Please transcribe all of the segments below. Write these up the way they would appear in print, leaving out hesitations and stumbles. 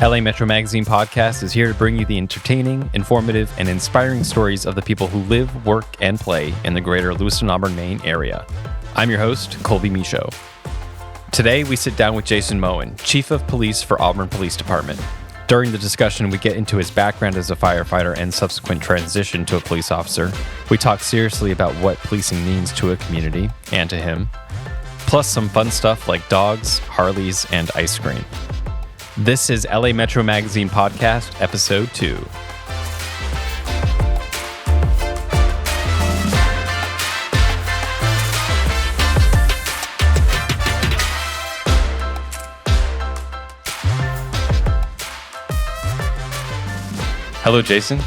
LA Metro Magazine podcast is here to bring you the entertaining, informative, and inspiring stories of the people who live, work, and play in the greater Lewiston Auburn, Maine area. I'm your host, Colby Michaud. Today, we sit down with Jason Moen, Chief of Police for Auburn Police Department. During the discussion, we get into his background as a firefighter and subsequent transition to a police officer. We talk seriously about what policing means to a community and to him, plus some fun stuff like dogs, Harleys, and ice cream. This is LA Metro Magazine Podcast, Episode 2. Hello, Jason.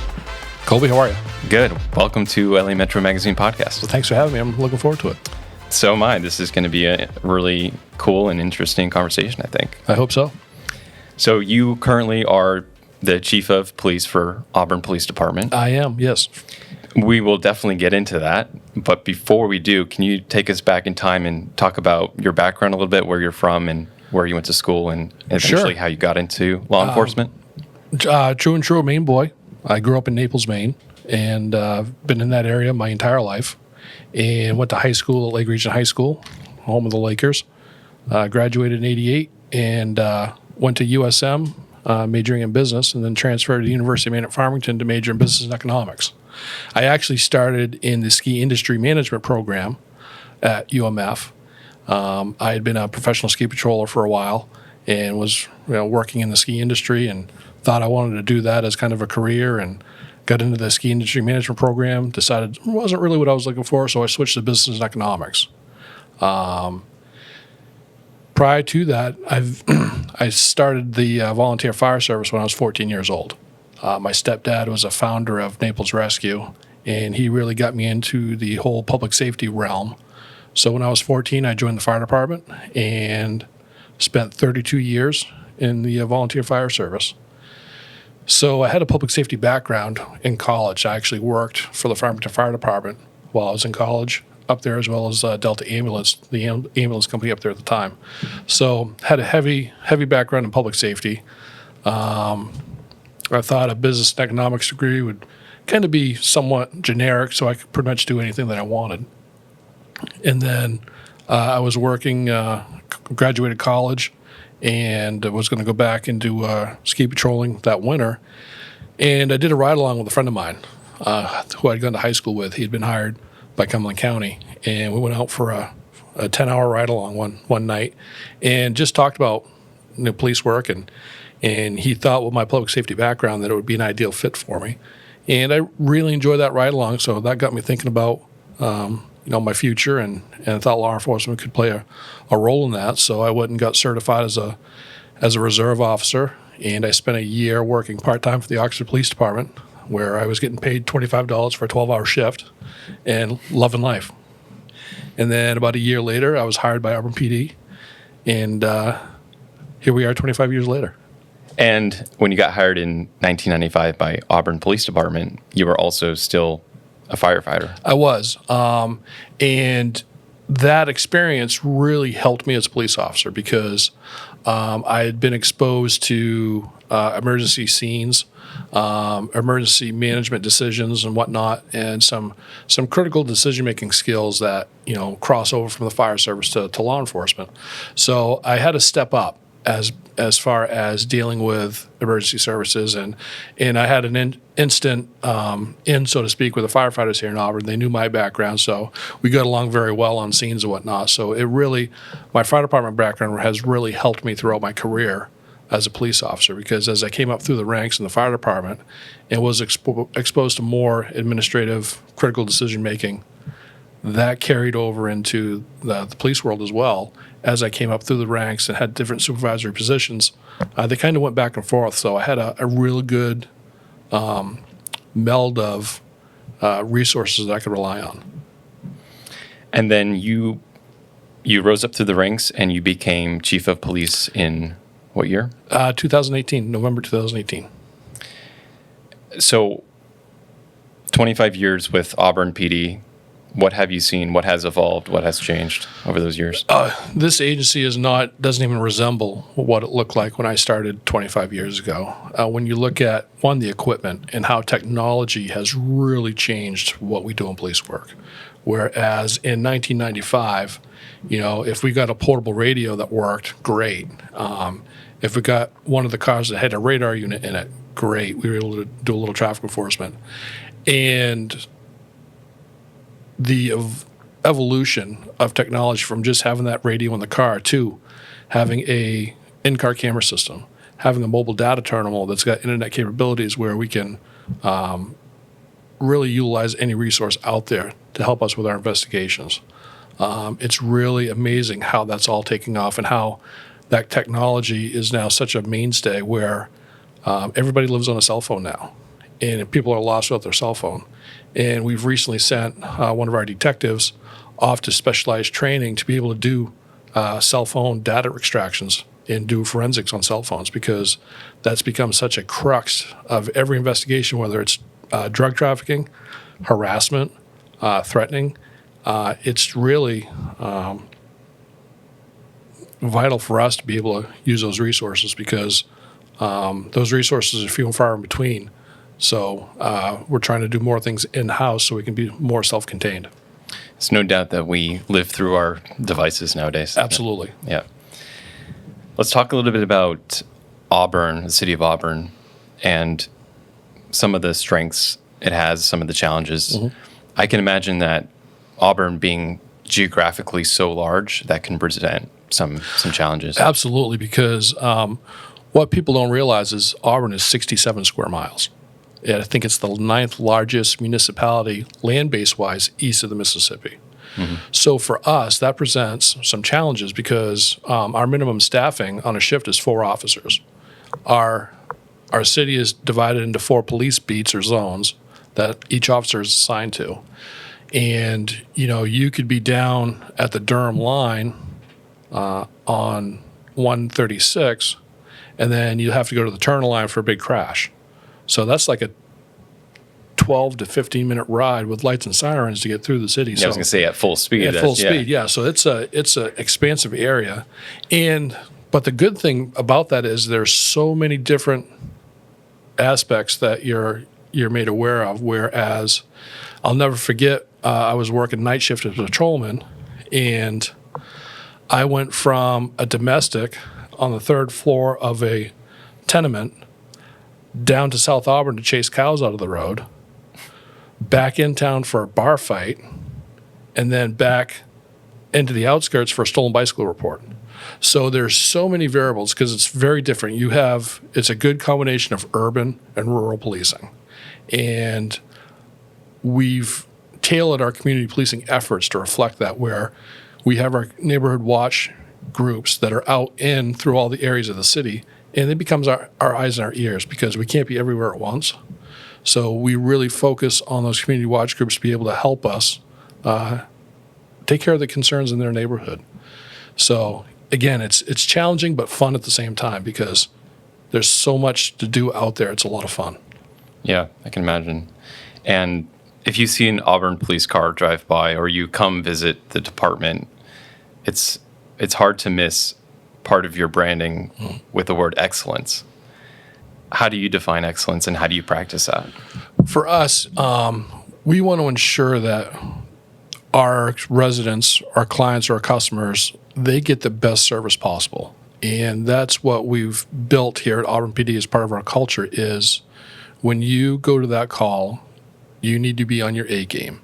Colby, how are you? Good. Welcome to LA Metro Magazine Podcast. Well, thanks for having me. I'm looking forward to it. So am I. This is going to be a really cool and interesting conversation, I think. I hope so. So you currently are the Chief of Police for Auburn Police Department. I am, yes. We will definitely get into that. But before we do, can you take us back in time and talk about your background a little bit, where you're from and where you went to school and eventually how you got into law enforcement? True and true Maine boy. I grew up in Naples, Maine, and been in that area my entire life. And went to high school at Lake Region High School, home of the Lakers. Graduated in '88 and went to USM, majoring in business, and then transferred to the University of Maine at Farmington to major in business and economics. I actually started in the ski industry management program at UMF. I had been a professional ski patroller for a while and was working in the ski industry and thought I wanted to do that as kind of a career, and got into the ski industry management program, decided it wasn't really what I was looking for, so I switched to business and economics. Prior to that, I started the volunteer fire service when I was 14 years old. My stepdad was a founder of Naples Rescue, and he really got me into the whole public safety realm. So when I was 14, I joined the fire department and spent 32 years in the volunteer fire service. So I had a public safety background in college. I actually worked for the Farmington Fire Department while I was in college up there, as well as Delta Ambulance, the ambulance company up there at the time. So had a heavy background in public safety. I thought a business and economics degree would kind of be somewhat generic, so I could pretty much do anything that I wanted. And then I was working, graduated college, and was going to go back into ski patrolling that winter. And I did a ride-along with a friend of mine who I'd gone to high school with. He had been hired by Cumberland County, and we went out for a 10-hour ride-along one night and just talked about police work, and he thought with my public safety background that it would be an ideal fit for me. And I really enjoyed that ride-along, so that got me thinking about my future, and I thought law enforcement could play a role in that. So I went and got certified as a reserve officer, and I spent a year working part-time for the Oxford Police Department, where I was getting paid $25 for a 12-hour shift and loving life. And then about a year later, I was hired by Auburn PD, and here we are 25 years later. And when you got hired in 1995 by Auburn Police Department, you were also still a firefighter. I was. And that experience really helped me as a police officer because I had been exposed to emergency scenes, emergency management decisions and whatnot, and some critical decision-making skills that, cross over from the fire service to law enforcement. So I had to step up as far as dealing with emergency services, and I had an instant so to speak, with the firefighters here in Auburn. They knew my background, so we got along very well on scenes and whatnot. So my fire department background has really helped me throughout my career as a police officer, because as I came up through the ranks in the fire department and was exposed to more administrative critical decision making, that carried over into the police world as well. As I came up through the ranks and had different supervisory positions, they kind of went back and forth. So I had a real good meld of resources that I could rely on. And then you rose up through the ranks and you became chief of police in what year? 2018, November 2018. So 25 years with Auburn PD. What have you seen? What has evolved? What has changed over those years? This agency doesn't even resemble what it looked like when I started 25 years ago. When you look at, one, the equipment and how technology has really changed what we do in police work. Whereas in 1995, if we got a portable radio that worked, great. If we got one of the cars that had a radar unit in it, great. We were able to do a little traffic enforcement. And the evolution of technology from just having that radio in the car to having a in-car camera system, having a mobile data terminal that's got internet capabilities where we can really utilize any resource out there to help us with our investigations. It's really amazing how that's all taking off and how that technology is now such a mainstay where everybody lives on a cell phone now, and people are lost without their cell phone. And we've recently sent one of our detectives off to specialized training to be able to do cell phone data extractions and do forensics on cell phones, because that's become such a crux of every investigation, whether it's drug trafficking, harassment, threatening. It's really vital for us to be able to use those resources, because those resources are few and far in between. So we're trying to do more things in-house so we can be more self-contained. It's no doubt that we live through our devices nowadays. Absolutely. Yeah. Let's talk a little bit about Auburn, the city of Auburn, and some of the strengths it has, some of the challenges. Mm-hmm. I can imagine that Auburn being geographically so large, that can present some challenges. Absolutely, because what people don't realize is Auburn is 67 square miles. And I think it's the 9th largest municipality land base-wise east of the Mississippi. Mm-hmm. So for us, that presents some challenges because our minimum staffing on a shift is 4 officers. Our city is divided into 4 police beats or zones that each officer is assigned to. And, you could be down at the Durham line on 136, and then you have to go to the Turner line for a big crash. So that's like a 12 to 15-minute ride with lights and sirens to get through the city. Yeah, I was going to say at full speed. At full speed, yeah. So it's a expansive area, but the good thing about that is there's so many different aspects that you're made aware of. Whereas I'll never forget, I was working night shift as a patrolman, and I went from a domestic on the 3rd floor of a tenement down to South Auburn to chase cows out of the road, back in town for a bar fight, and then back into the outskirts for a stolen bicycle report. So there's so many variables because it's very different. It's a good combination of urban and rural policing. And we've tailored our community policing efforts to reflect that, where we have our neighborhood watch groups that are out in through all the areas of the city, and it becomes our eyes and our ears because we can't be everywhere at once. So we really focus on those community watch groups to be able to help us take care of the concerns in their neighborhood. So again, it's challenging but fun at the same time because there's so much to do out there. It's a lot of fun. Yeah, I can imagine. And if you see an Auburn police car drive by or you come visit the department, it's hard to miss part of your branding with the word excellence. How do you define excellence and how do you practice that? For us, we want to ensure that our residents, our clients, our customers, they get the best service possible. And that's what we've built here at Auburn PD as part of our culture is when you go to that call, you need to be on your A game.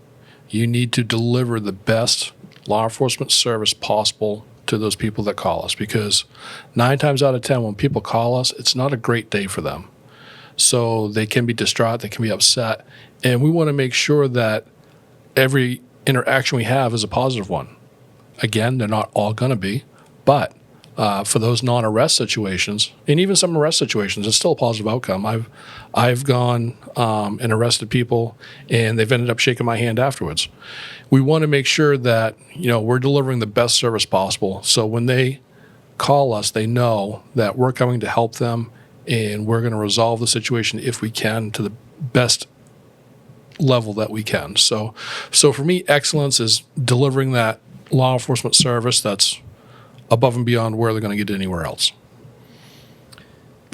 You need to deliver the best law enforcement service possible to those people that call us, because 9 times out of 10 when people call us, it's not a great day for them. So they can be distraught, they can be upset, and we want to make sure that every interaction we have is a positive one. Again, they're not all going to be, but for those non-arrest situations, and even some arrest situations, it's still a positive outcome. I've gone and arrested people, and they've ended up shaking my hand afterwards. We want to make sure that we're delivering the best service possible. So when they call us, they know that we're coming to help them, and we're going to resolve the situation if we can to the best level that we can. So for me, excellence is delivering that law enforcement service that's above and beyond where they're going to get anywhere else.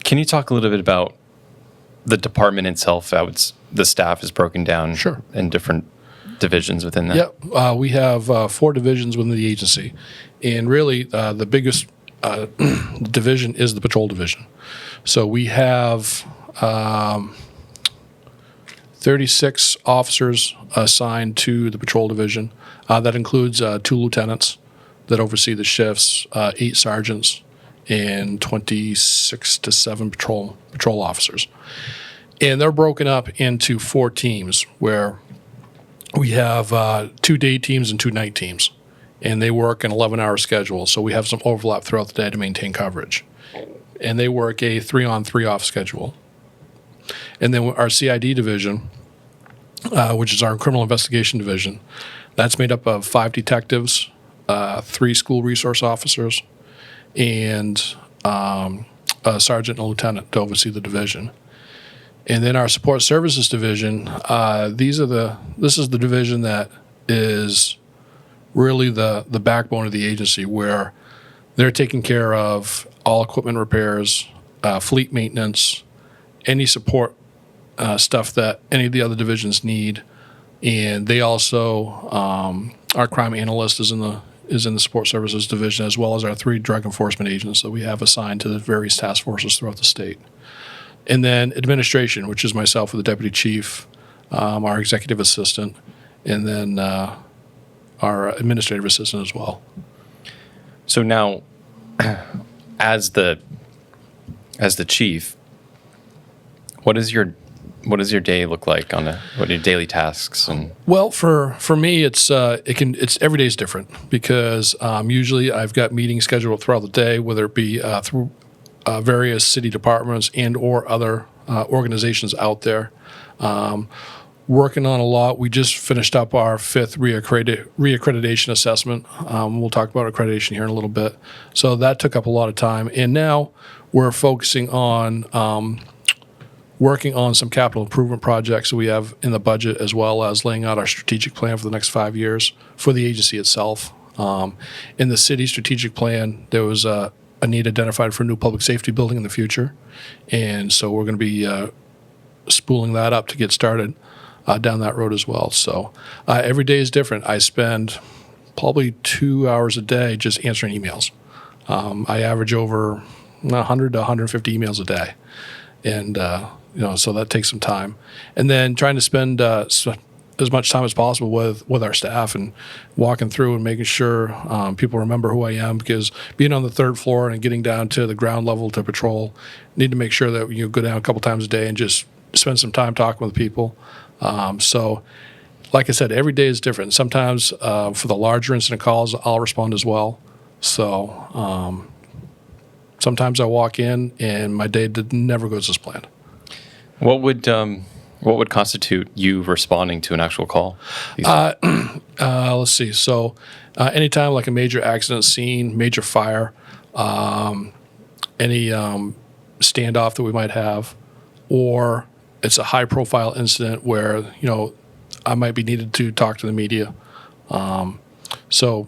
Can you talk a little bit about the department itself, how the staff is broken down Sure. in different divisions within that? Yep. We have 4 divisions within the agency. And really, the biggest division is the patrol division. So we have 36 officers assigned to the patrol division. That includes 2 lieutenants that oversee the shifts, 8 sergeants, and 26 to 7 patrol officers. And they're broken up into 4 teams where we have 2 day teams and 2 night teams. And they work an 11-hour schedule. So we have some overlap throughout the day to maintain coverage. And they work a 3-on, 3-off schedule. And then our CID division, which is our criminal investigation division, that's made up of 5 detectives, 3 school resource officers, and a sergeant and a lieutenant to oversee the division. And then our support services division, this is the division that is really the backbone of the agency, where they're taking care of all equipment repairs, fleet maintenance, any support stuff that any of the other divisions need. And they also, our crime analyst is in the support services division, as well as our 3 drug enforcement agents that we have assigned to the various task forces throughout the state. And then administration, which is myself with the deputy chief, our executive assistant, and then our administrative assistant as well. So now, as the chief, what does your day look like what are your daily tasks? And Well, for me, it's every day is different, because usually I've got meetings scheduled throughout the day, whether it be through various city departments and or other organizations out there. Working on a lot. We just finished up our 5th reaccreditation assessment. We'll talk about accreditation here in a little bit. So that took up a lot of time. And now we're focusing on working on some capital improvement projects that we have in the budget, as well as laying out our strategic plan for the next 5 years for the agency itself. In the city strategic plan, there was a need identified for a new public safety building in the future. And so we're going to be spooling that up to get started down that road as well. So every day is different. I spend probably 2 hours a day just answering emails. I average over 100 to 150 emails a day. And, so that takes some time. And then trying to spend as much time as possible with our staff and walking through and making sure people remember who I am, because being on the 3rd floor and getting down to the ground level to patrol, need to make sure that you go down a couple times a day and just spend some time talking with people. So like I said, every day is different. Sometimes for the larger incident calls, I'll respond as well. So sometimes I walk in and my day never goes as planned. what would constitute you responding to an actual call? Let's see. So anytime like a major accident scene, major fire, any standoff that we might have, or it's a high-profile incident where, I might be needed to talk to the media. So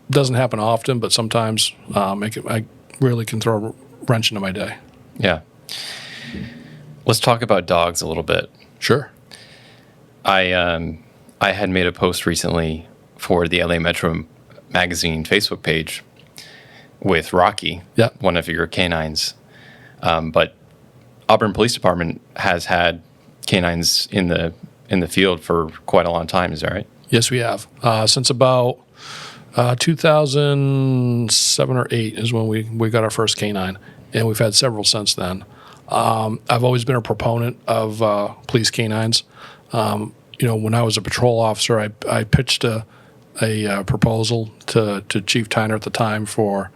it doesn't happen often, but sometimes I really can throw a wrench into my day. Yeah. Let's talk about dogs a little bit. Sure. I had made a post recently for the LA Metro Magazine Facebook page with Rocky, Yep. one of your canines. But Auburn Police Department has had canines in the field for quite a long time. Is that right? Yes, we have. Since about 2007 or 8 is when we got our first canine, and we've had several since then. I've always been a proponent of police canines. When I was a patrol officer, I pitched a proposal to Chief Tyner at the time for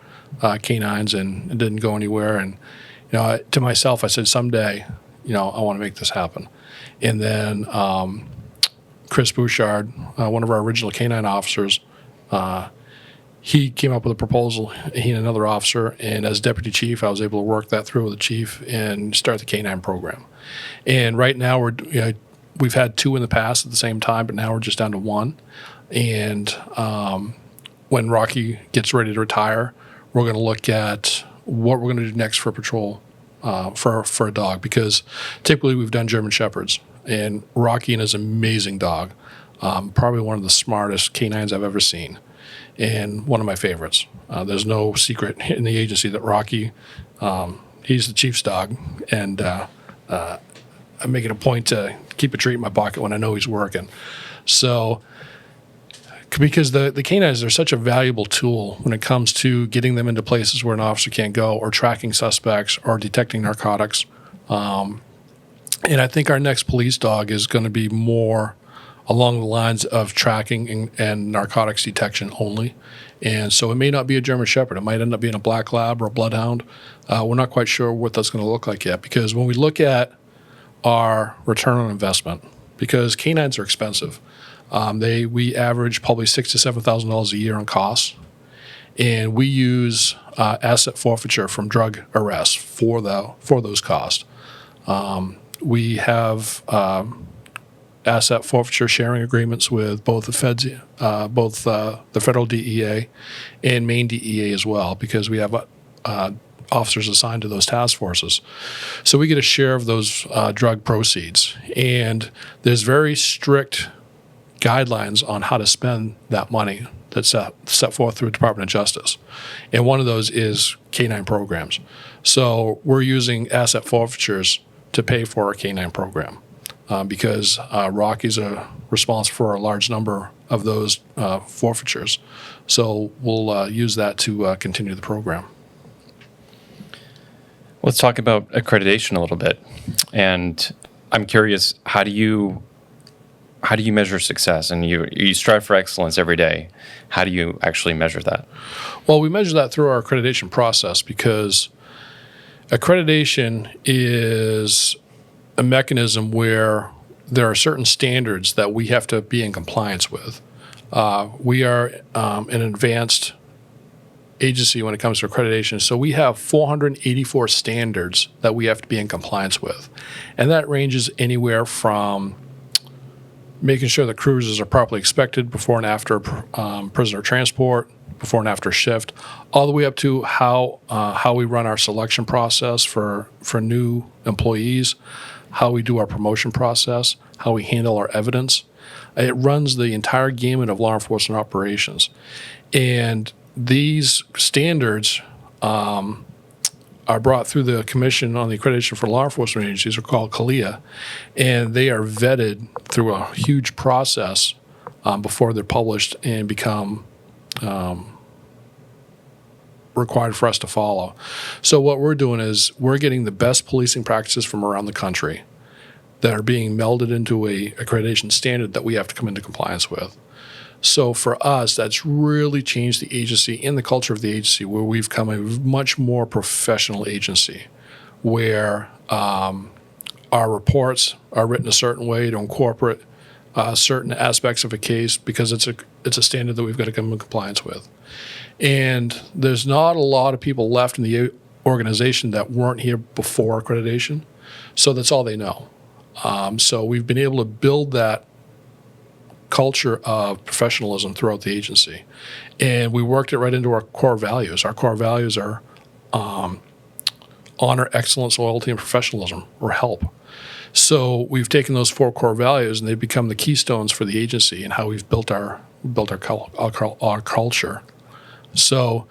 canines, and it didn't go anywhere. And to myself, I said, someday, I want to make this happen. And then Chris Bouchard, one of our original canine officers, he came up with a proposal, he and another officer, and as deputy chief, I was able to work that through with the chief and start the canine program. And right now We've had 2 in the past at the same time, but now we're just down to 1. And when Rocky gets ready to retire, we're going to look at what we're going to do next for patrol for a dog, because typically we've done German Shepherds, and Rocky is an amazing dog, probably one of the smartest canines I've ever seen, and one of my favorites. There's no secret in the agency that Rocky, he's the chief's dog, and I'm making a point to keep a treat in my pocket when I know he's working. So, because the canines are such a valuable tool when it comes to getting them into places where an officer can't go, or tracking suspects, or detecting narcotics. And I think our next police dog is going to be more along the lines of tracking and narcotics detection only. And so it may not be a German Shepherd. It might end up being a Black Lab or a Bloodhound. We're not quite sure what that's going to look like yet, because when we look at our return on investment, because canines are expensive, we average probably $6,000 to $7,000 a year on costs, and we use asset forfeiture from drug arrests for those costs. We have asset forfeiture sharing agreements with both the feds, the federal DEA and Maine DEA as well, because we have officers assigned to those task forces. So we get a share of those drug proceeds, and there's very strict guidelines on how to spend that money that's set forth through the Department of Justice. And one of those is canine programs. So we're using asset forfeitures to pay for our canine program, because Rockies are responsible for a large number of those forfeitures. So we'll use that to continue the program. Let's talk about accreditation a little bit. And I'm curious, how do you measure success? And you strive for excellence every day. How do you actually measure that? Well, we measure that through our accreditation process, because accreditation is a mechanism where there are certain standards that we have to be in compliance with. We are an advanced agency when it comes to accreditation, so we have 484 standards that we have to be in compliance with. And that ranges anywhere from making sure the cruisers are properly inspected before and after prisoner transport, before and after shift, all the way up to how we run our selection process for new employees, how we do our promotion process, how we handle our evidence. It runs the entire gamut of law enforcement operations. And these standards are brought through the Commission on the Accreditation for Law Enforcement Agencies, or called CALEA, and they are vetted through a huge process before they're published and become required for us to follow. So what we're doing is we're getting the best policing practices from around the country that are being melded into a accreditation standard that we have to come into compliance with. So for us, that's really changed the agency and the culture of the agency, where we've become a much more professional agency, where our reports are written a certain way to incorporate certain aspects of a case, because it's a standard that we've got to come in compliance with. And there's not a lot of people left in the organization that weren't here before accreditation, so that's all they know. So we've been able to build that culture of professionalism throughout the agency, and we worked it right into our core values. Our core values are honor, excellence, loyalty, and professionalism, or HELP. So we've taken those 4 core values, and they've become the keystones for the agency and how we've built our culture. So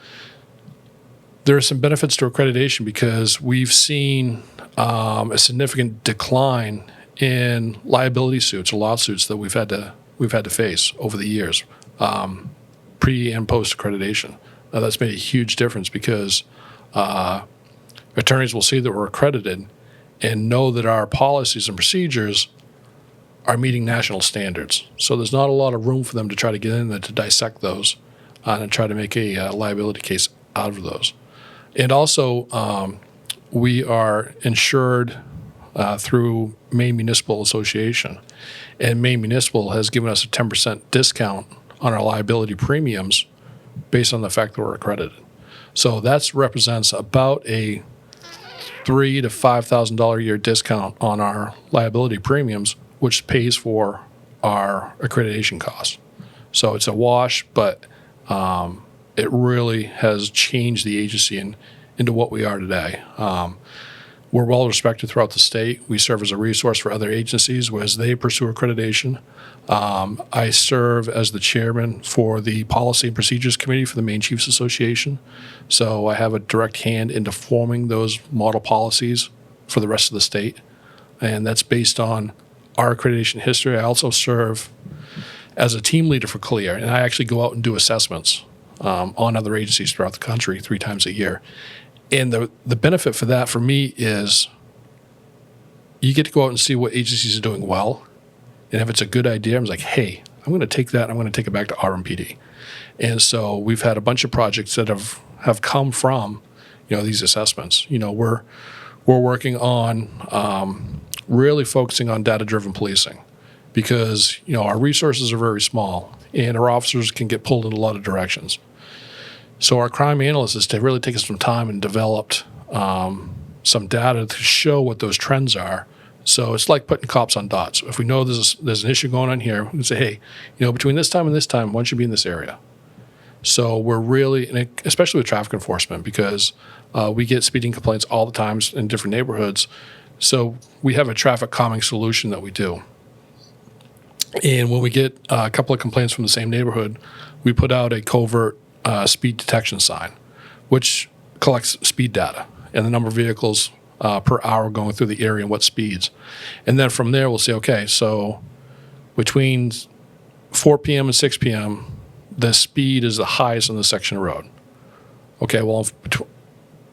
there are some benefits to accreditation, because we've seen a significant decline in liability suits or lawsuits that we've had to face over the years, pre and post accreditation. Now, that's made a huge difference, because attorneys will see that we're accredited and know that our policies and procedures are meeting national standards. So there's not a lot of room for them to try to get in there to dissect those and try to make a liability case out of those. And also, we are insured through Maine Municipal Association, and Maine Municipal has given us a 10% discount on our liability premiums based on the fact that we're accredited. So that represents about a $3,000 to $5,000 a year discount on our liability premiums which pays for our accreditation costs. So it's a wash, but it really has changed the agency into what we are today. We're well respected throughout the state. We serve as a resource for other agencies as they pursue accreditation. I serve as the chairman for the Policy and Procedures Committee for the Maine Chiefs Association. So I have a direct hand into forming those model policies for the rest of the state. And that's based on our accreditation history. I also serve as a team leader for CLEAR, and I actually go out and do assessments on other agencies throughout the country 3 times a year. And the benefit for that for me is you get to go out and see what agencies are doing well. And if it's a good idea, I'm like, hey, I'm going to take that and I'm going to take it back to Auburn PD. And so we've had a bunch of projects that have come from, these assessments. We're working on really focusing on data-driven policing because, our resources are very small and our officers can get pulled in a lot of directions. So our crime analysts has really taken some time and developed some data to show what those trends are. So it's like putting cops on dots. If we know there's an issue going on here, we can say, hey, between this time and this time, why don't you be in this area? So we're really, and especially with traffic enforcement, because we get speeding complaints all the time in different neighborhoods. So we have a traffic calming solution that we do. And when we get a couple of complaints from the same neighborhood, we put out a covert speed detection sign, which collects speed data and the number of vehicles per hour going through the area and what speeds. And then from there, we'll say, okay, so between 4 p.m. and 6 p.m., the speed is the highest on this section of road. Okay, well,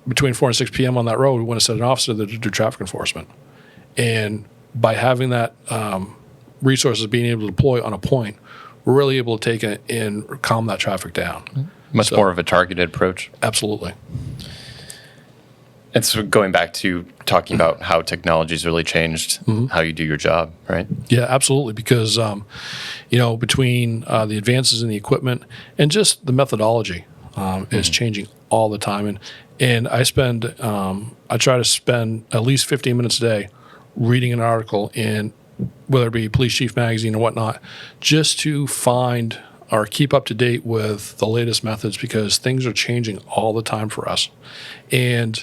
between 4 and 6 p.m. on that road, we want to set an officer there to do traffic enforcement. And by having that resources being able to deploy on a point, we're really able to take it and calm that traffic down. Much more of a targeted approach. Absolutely. And so going back to talking about how technology's really changed how you do your job, right? Yeah, absolutely. Because, between the advances in the equipment and just the methodology is changing all the time. And I try to spend at least 15 minutes a day reading an article in, whether it be Police Chief Magazine or whatnot, just to find or keep up to date with the latest methods because things are changing all the time for us. And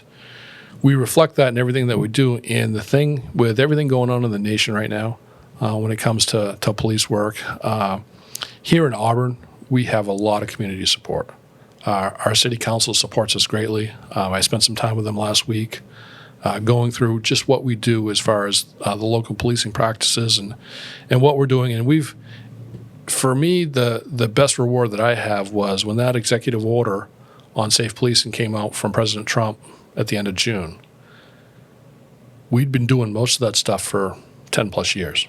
we reflect that in everything that we do. And the thing with everything going on in the nation right now, when it comes to police work, here in Auburn, we have a lot of community support. Our city council supports us greatly. I spent some time with them last week going through just what we do as far as the local policing practices and what we're doing. And for me, the best reward that I have was when that executive order on safe policing came out from President Trump at the end of June. We'd been doing most of that stuff for 10 plus years.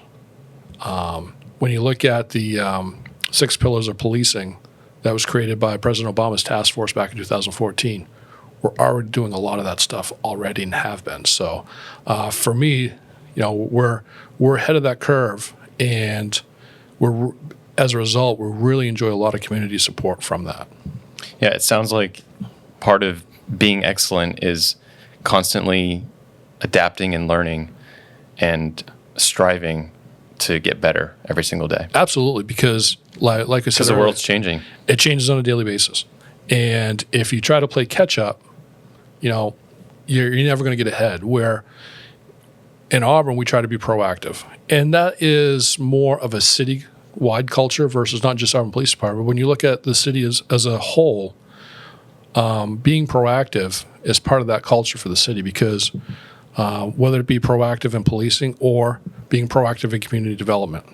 When you look at the 6 pillars of policing that was created by President Obama's task force back in 2014, we're already doing a lot of that stuff already and have been. So for me, we're ahead of that curve, and as a result, we really enjoy a lot of community support from that. Yeah, it sounds like part of being excellent is constantly adapting and learning and striving to get better every single day. Absolutely, because like I said, because the world's changing. It changes on a daily basis. And if you try to play catch up, you're never going to get ahead. Where in Auburn, we try to be proactive. And that is more of a city-wide culture versus not just Auburn Police Department. When you look at the city as a whole, being proactive is part of that culture for the city because whether it be proactive in policing or being proactive in community development.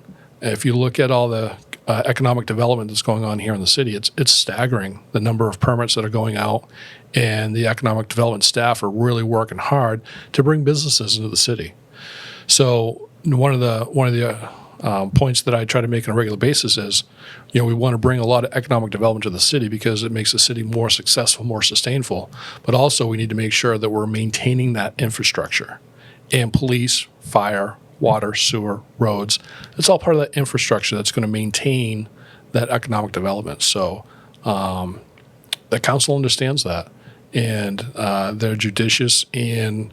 If you look at all the economic development that's going on here in the city, it's staggering the number of permits that are going out, and the economic development staff are really working hard to bring businesses into the city. So one of the points that I try to make on a regular basis is, we want to bring a lot of economic development to the city because it makes the city more successful, more sustainable. But also we need to make sure that we're maintaining that infrastructure. And police, fire, water, sewer, roads, it's all part of that infrastructure that's going to maintain that economic development. So the council understands that. And they're judicious in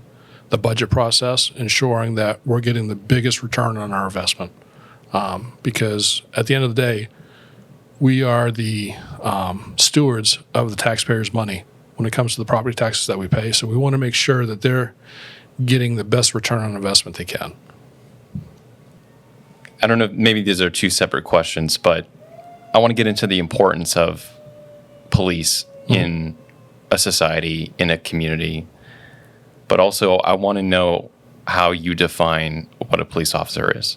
the budget process, ensuring that we're getting the biggest return on our investment. Because at the end of the day, we are the stewards of the taxpayers' money when it comes to the property taxes that we pay. So we want to make sure that they're getting the best return on investment they can. I don't know, maybe these are two separate questions, but I want to get into the importance of police in a society, in a community. But also, I want to know how you define what a police officer is.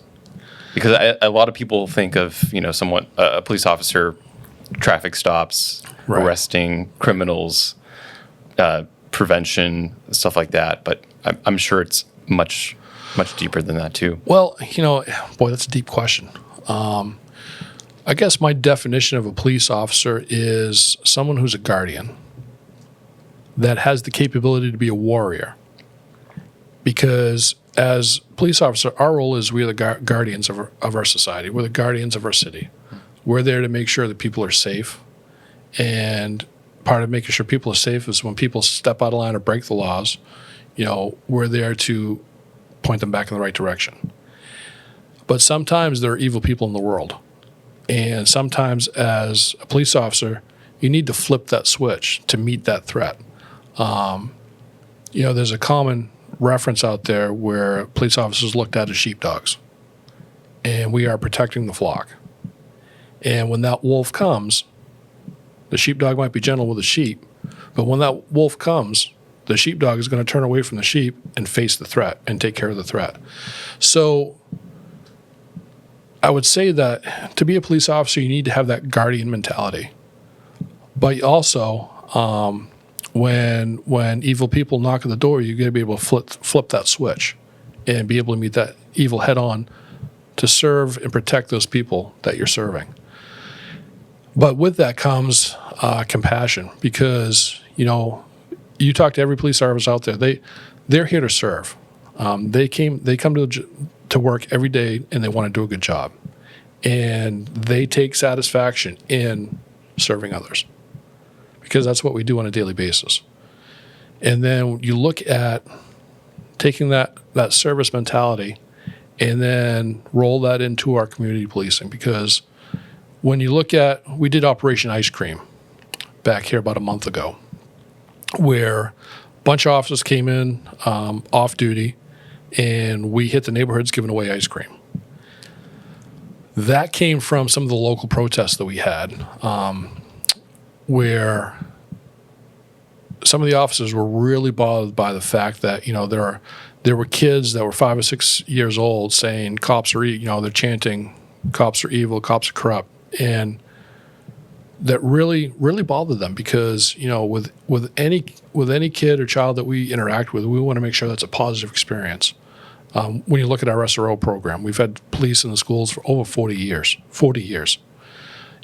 Because a lot of people think of, a police officer, traffic stops, Right. arresting criminals, prevention, stuff like that. But I'm sure it's much, much deeper than that, too. Well, boy, that's a deep question. I guess my definition of a police officer is someone who's a guardian that has the capability to be a warrior. Because as police officer, our role is we are the guardians of our society. We're the guardians of our city. We're there to make sure that people are safe. And part of making sure people are safe is when people step out of line or break the laws, we're there to point them back in the right direction. But sometimes there are evil people in the world. And sometimes as a police officer, you need to flip that switch to meet that threat. There's a common reference out there where police officers looked at as sheepdogs. And we are protecting the flock. And when that wolf comes, the sheepdog might be gentle with the sheep, but when that wolf comes, the sheepdog is going to turn away from the sheep and face the threat and take care of the threat. So I would say that to be a police officer, you need to have that guardian mentality. But also, when evil people knock at the door, you got to be able to flip that switch and be able to meet that evil head on to serve and protect those people that you're serving. But with that comes compassion, because you talk to every police officer out there, they're here to serve. They come to work every day and they want to do a good job, and they take satisfaction in serving others, because that's what we do on a daily basis. And then you look at taking that service mentality and then roll that into our community policing, because when you look at, we did Operation Ice Cream back here about a month ago, where a bunch of officers came in off duty, and we hit the neighborhoods giving away ice cream. That came from some of the local protests that we had, where some of the officers were really bothered by the fact that there were kids that were 5 or 6 years old saying cops are they're chanting cops are evil, cops are corrupt, and that really bothered them, because with any kid or child that we interact with, we want to make sure that's a positive experience. When you look at our SRO program, we've had police in the schools for over 40 years,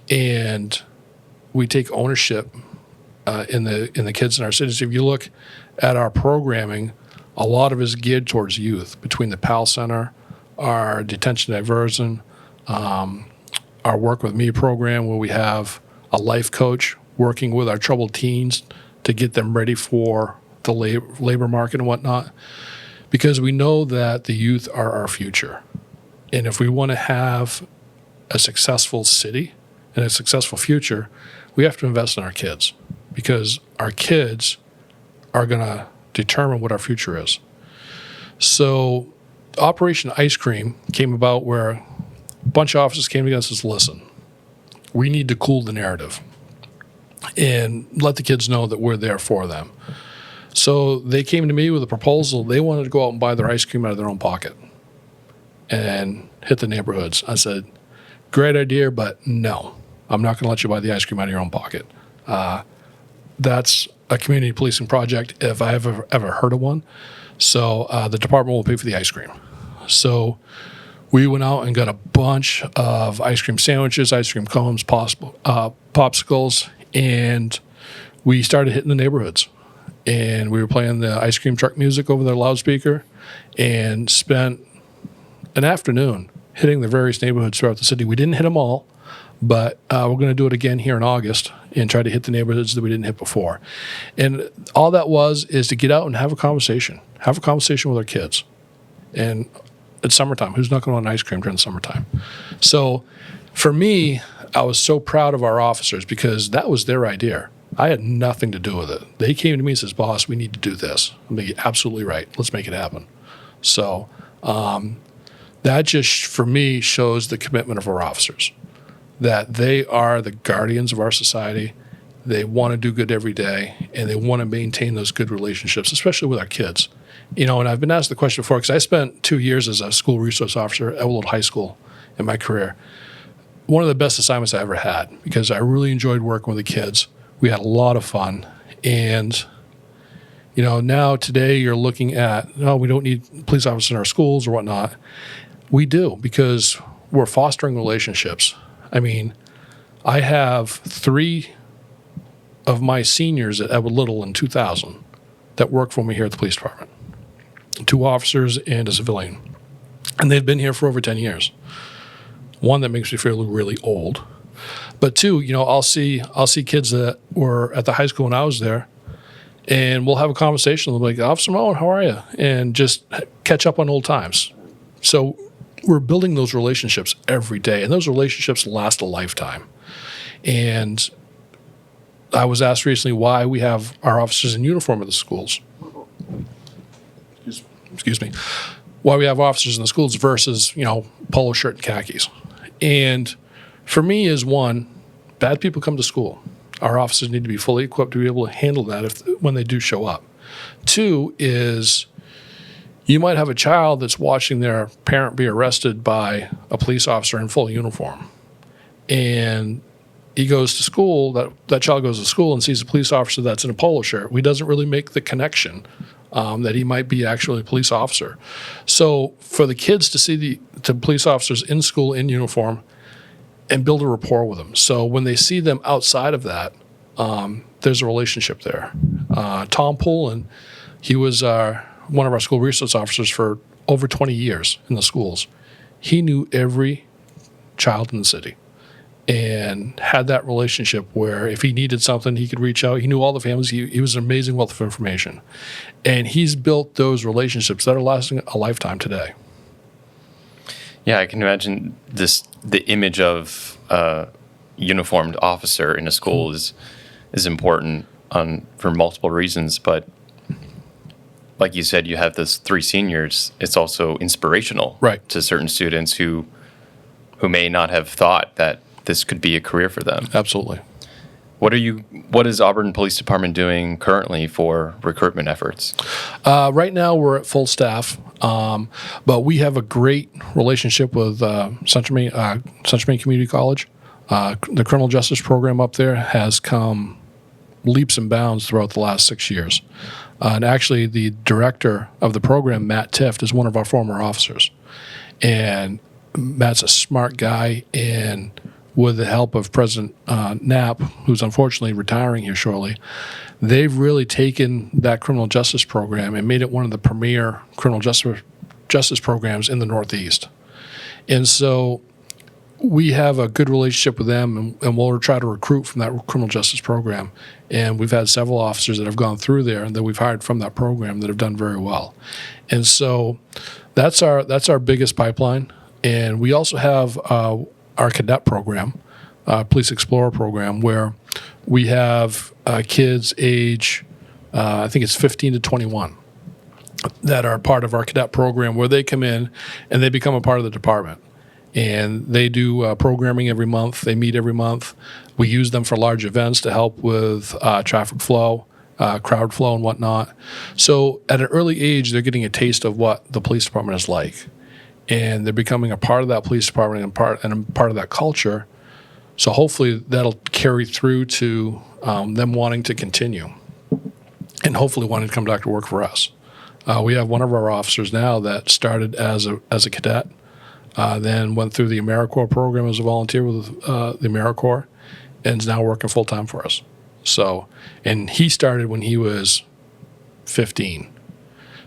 and we take ownership in the kids in our cities. If you look at our programming, a lot of it is geared towards youth, between the PAL Center, our detention diversion, our Work With Me program, where we have a life coach working with our troubled teens to get them ready for the labor market and whatnot, because we know that the youth are our future. And if we want to have a successful city and a successful future, we have to invest in our kids, because our kids are going to determine what our future is. So Operation Ice Cream came about where a bunch of officers came together and says, listen, we need to cool the narrative and let the kids know that we're there for them. So they came to me with a proposal. They wanted to go out and buy their ice cream out of their own pocket and hit the neighborhoods. I said, great idea, but no, I'm not going to let you buy the ice cream out of your own pocket. That's a community policing project if I have ever heard of one. So the department will pay for the ice cream. So we went out and got a bunch of ice cream sandwiches, ice cream cones, popsicles, and we started hitting the neighborhoods. And we were playing the ice cream truck music over their loudspeaker, and spent an afternoon hitting the various neighborhoods throughout the city. We didn't hit them all, But we're going to do it again here in August and try to hit the neighborhoods that we didn't hit before. And all that is to get out and have a conversation with our kids. And it's summertime. Who's not going to want ice cream during the summertime? So for me, I was so proud of our officers because that was their idea. I had nothing to do with it. They came to me and says, "Boss, we need to do this." I'm like, "Absolutely right. Let's make it happen." So that just, for me, shows the commitment of our officers, that they are the guardians of our society. They want to do good every day, and they want to maintain those good relationships, especially with our kids. And I've been asked the question before because I spent 2 years as a school resource officer at Evelyn High School in my career. One of the best assignments I ever had because I really enjoyed working with the kids. We had a lot of fun. And, now today you're looking at, no, we don't need police officers in our schools or whatnot. We do because we're fostering relationships. I mean, I have 3 of my seniors at Edward Little in 2000 that work for me here at the police department. 2 officers and a civilian. And they've been here for over 10 years. One that makes me feel really old. But 2, I'll see kids that were at the high school when I was there, and we'll have a conversation. They'll be like, "Officer Moen, how are you?" And just catch up on old times. So we're building those relationships every day, and those relationships last a lifetime. And I was asked recently why we have our officers in uniform at the schools. Excuse me. Why we have officers in the schools versus, polo shirt and khakis. And for me is one, bad people come to school. Our officers need to be fully equipped to be able to handle that when they do show up. 2 is you might have a child that's watching their parent be arrested by a police officer in full uniform. And he goes to school, that child goes to school and sees a police officer that's in a polo shirt. He doesn't really make the connection that he might be actually a police officer. So for the kids to see the police officers in school in uniform and build a rapport with them. So when they see them outside of that, there's a relationship there. Tom Poulin, he was one of our school resource officers for over 20 years in the schools. He knew every child in the city and had that relationship where if he needed something, he could reach out. He knew all the families. He was an amazing wealth of information. And he's built those relationships that are lasting a lifetime today. Yeah, I can imagine the image of a uniformed officer in a school is important for multiple reasons. But like you said, you have those 3 seniors. It's also inspirational to certain students who may not have thought that this could be a career for them. Absolutely. What is Auburn Police Department doing currently for recruitment efforts? Right now we're at full staff, but we have a great relationship with Central Maine Community College. The criminal justice program up there has come leaps and bounds throughout the last 6 years. And actually the director of the program, Matt Tift, is one of our former officers. And Matt's a smart guy, and with the help of President Knapp, who's unfortunately retiring here shortly, they've really taken that criminal justice program and made it one of the premier criminal justice programs in the Northeast. And so we have a good relationship with them, and we'll try to recruit from that criminal justice program. And we've had several officers that have gone through there and that we've hired from that program that have done very well. And so that's our biggest pipeline. And we also have our cadet program, Police Explorer program, where we have kids age, I think it's 15 to 21, that are part of our cadet program, where they come in and they become a part of the department. And they do programming every month. They meet every month. We use them for large events to help with traffic flow, crowd flow, and whatnot. So at an early age, they're getting a taste of what the police department is like. And they're becoming a part of that police department and part of that culture. So hopefully that'll carry through to them wanting to continue and hopefully wanting to come back to work for us. We have one of our officers now that started as a cadet, then went through the AmeriCorps program as a volunteer with the AmeriCorps, and is now working full-time for us. So, and he started when he was 15.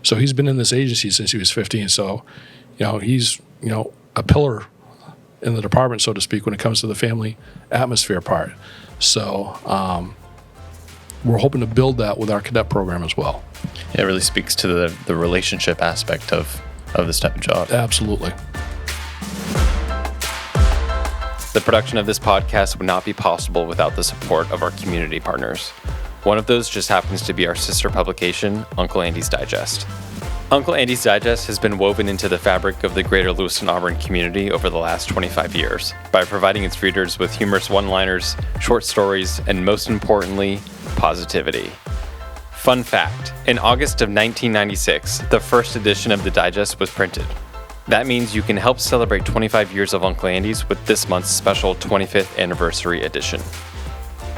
So he's been in this agency since he was 15. So, he's, a pillar in the department, so to speak, when it comes to the family atmosphere part. So we're hoping to build that with our cadet program as well. It really speaks to the relationship aspect of this type of job. Absolutely. The production of this podcast would not be possible without the support of our community partners. One of those just happens to be our sister publication, Uncle Andy's Digest. Uncle Andy's Digest has been woven into the fabric of the greater Lewiston Auburn community over the last 25 years by providing its readers with humorous one-liners, short stories, and most importantly, positivity. Fun fact, in August of 1996, the first edition of the Digest was printed. That means you can help celebrate 25 years of Uncle Andy's with this month's special 25th anniversary edition.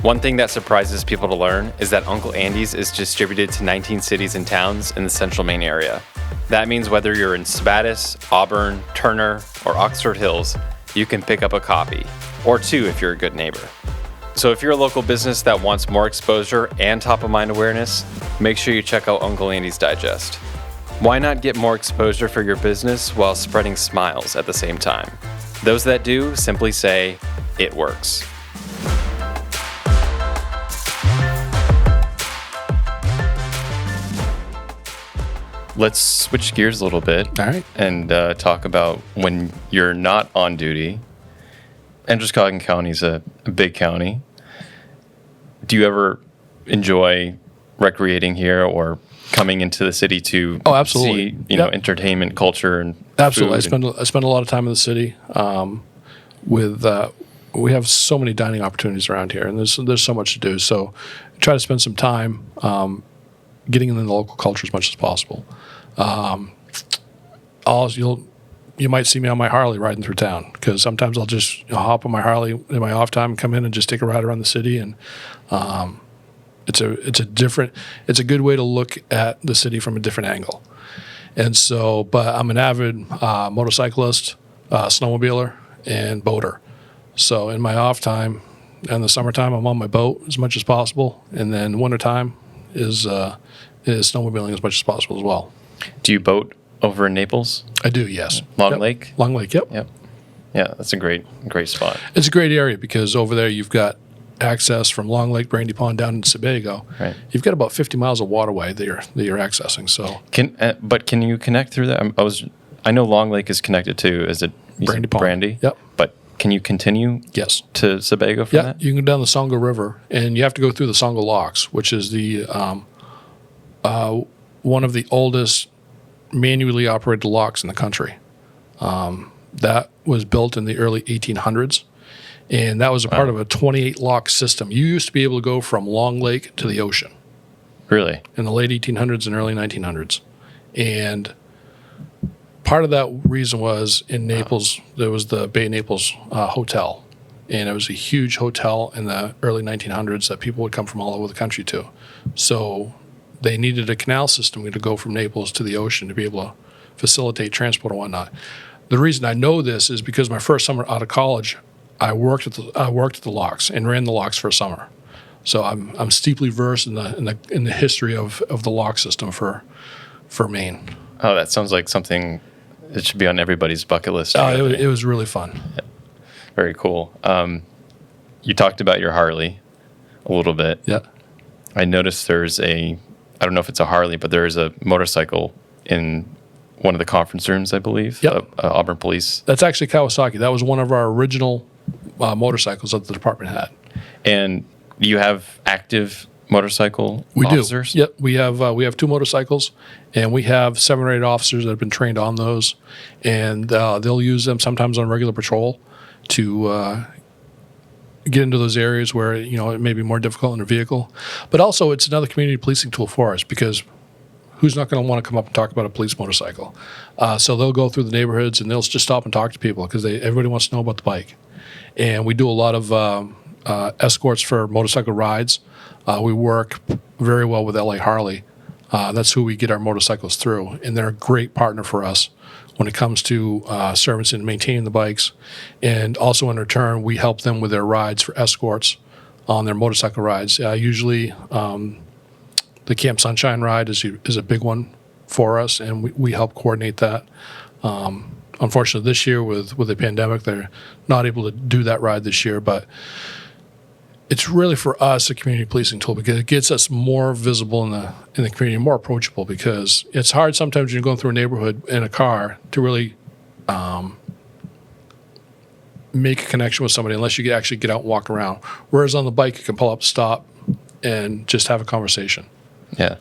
One thing that surprises people to learn is that Uncle Andy's is distributed to 19 cities and towns in the central Maine area. That means whether you're in Sebattis, Auburn, Turner, or Oxford Hills, you can pick up a copy, or two if you're a good neighbor. So if you're a local business that wants more exposure and top-of-mind awareness, make sure you check out Uncle Andy's Digest. Why not get more exposure for your business while spreading smiles at the same time? Those that do simply say, it works. Let's switch gears a little bit. All right. And talk about when you're not on duty. Androscoggin County is a big county. Do you ever enjoy recreating here or coming into the city to absolutely. see entertainment, culture, and absolutely? food I spend a lot of time in the city. We have so many dining opportunities around here, and there's so much to do. So I try to spend some time getting in the local culture as much as possible. You might see me on my Harley riding through town, because sometimes I'll just hop on my Harley in my off time, come in and just take a ride around the city, and it's a good way to look at the city from a different angle. And so, but I'm an avid motorcyclist, snowmobiler, and boater. So in my off time, in the summertime, I'm on my boat as much as possible, and then wintertime is snowmobiling as much as possible as well. Do you boat over in Naples? I do, yes. Long Lake? Long Lake, yep. Yep. Yeah, that's a great spot. It's a great area because over there you've got access from Long Lake, Brandy Pond down into Sebago. Right. You've got about 50 miles of waterway that you're accessing. So can you connect through that? I know Long Lake is connected to, is it Brandy Pond? Brandy? Yep. But can you continue yes to Sebago from that? Yeah, you can go down the Songo River, and you have to go through the Songo Locks, which is the one of the oldest manually operated locks in the country. That was built in the early 1800s, and that was a part of a 28 lock system. You used to be able to go from Long Lake to the ocean. Really? In the late 1800s and early 1900s. And part of that reason was in Naples, there was the Bay Naples Hotel. And it was a huge hotel in the early 1900s that people would come from all over the country to. So they needed a canal system to go from Naples to the ocean to be able to facilitate transport and whatnot. The reason I know this is because my first summer out of college, I worked at the locks and ran the locks for a summer. So I'm steeply versed in the history of the lock system for Maine. Oh, that sounds like something that should be on everybody's bucket list. It was really fun. Very cool. You talked about your Harley a little bit. Yeah. I noticed I don't know if it's a Harley, but there is a motorcycle in one of the conference rooms, I believe. Yep. Auburn Police. That's actually Kawasaki. That was one of our original motorcycles that the department had. And you have active motorcycle officers? We do. Yep. We have 2 motorcycles, and we have 7 or 8 officers that have been trained on those, and they'll use them sometimes on regular patrol to get into those areas where it may be more difficult in a vehicle. But also, it's another community policing tool for us, because who's not going to want to come up and talk about a police motorcycle? So they'll go through the neighborhoods and they'll just stop and talk to people because everybody wants to know about the bike. And we do a lot of escorts for motorcycle rides. We work very well with LA Harley. That's who we get our motorcycles through, and they're a great partner for us when it comes to servicing and maintaining the bikes. And also in return, we help them with their rides for escorts on their motorcycle rides. Usually the Camp Sunshine ride is a big one for us, and we help coordinate that. unfortunately, this year with the pandemic, they're not able to do that ride this year. But it's really for us a community policing tool because it gets us more visible in the community, more approachable. Because it's hard sometimes when you're going through a neighborhood in a car to really make a connection with somebody unless you can actually get out and walk around. Whereas on the bike, you can pull up, stop, and just have a conversation. Yeah.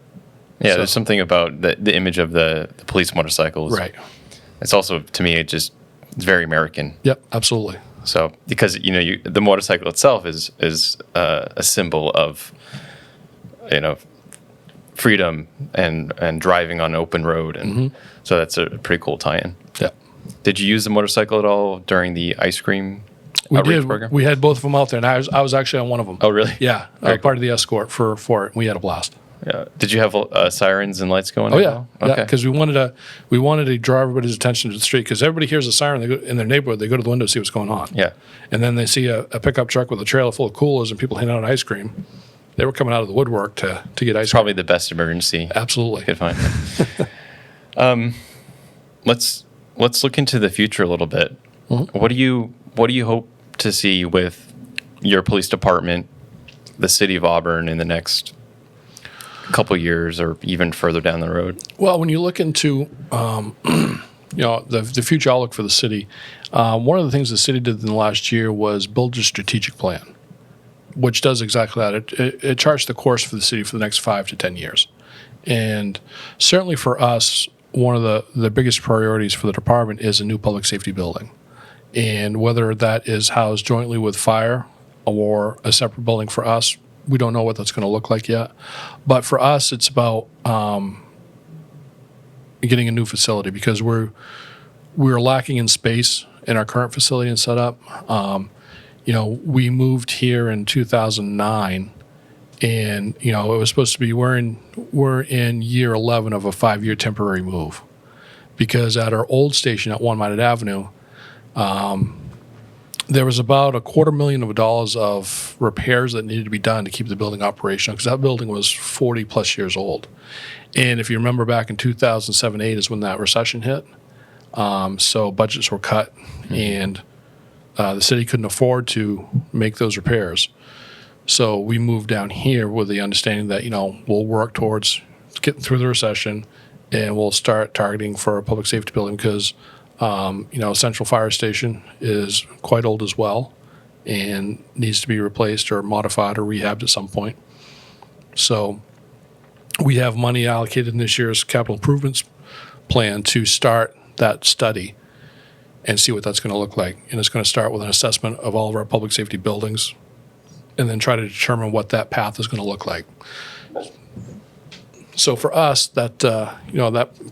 Yeah, so, there's something about the image of the police motorcycles. Right. It's also, to me, it's very American. Yep, absolutely. So, because, the motorcycle itself is a symbol of, freedom and driving on an open road. And so that's a pretty cool tie-in. Yeah. Did you use the motorcycle at all during the ice cream outreach program? We had both of them out there, and I was actually on one of them. Oh, really? Yeah, part of the escort for it. We had a blast. Yeah. Did you have sirens and lights going? Oh yeah, well? Okay. Because we wanted to draw everybody's attention to the street because everybody hears a siren. They go in their neighborhood. They go to the window to see what's going on. Yeah. And then they see a pickup truck with a trailer full of coolers and people handing out ice cream. They were coming out of the woodwork to get ice cream. Probably the best emergency. Absolutely. You could find. Let's look into the future a little bit. Mm-hmm. What do you hope to see with your police department, the city of Auburn, in the next couple of years or even further down the road? Well, when you look into the future outlook for the city, one of the things the city did in the last year was build a strategic plan, which does exactly that. It charts the course for the city for the next 5 to 10 years. And certainly for us, one of the biggest priorities for the department is a new public safety building. And whether that is housed jointly with fire or a separate building for us, we don't know what that's going to look like yet. But for us, it's about getting a new facility because we're lacking in space in our current facility and setup. We moved here in 2009, and it was supposed to be we're in year 11 of a 5-year temporary move because at our old station at 1 Minot Avenue, there was about $250,000 of repairs that needed to be done to keep the building operational because that building was 40 plus years old. And if you remember back in 2007-8 is when that recession hit. So budgets were cut and the city couldn't afford to make those repairs. So we moved down here with the understanding that, we'll work towards getting through the recession and we'll start targeting for a public safety building because Central Fire Station is quite old as well and needs to be replaced or modified or rehabbed at some point. So we have money allocated in this year's capital improvements plan to start that study and see what that's going to look like. And it's going to start with an assessment of all of our public safety buildings and then try to determine what that path is going to look like. So for us, that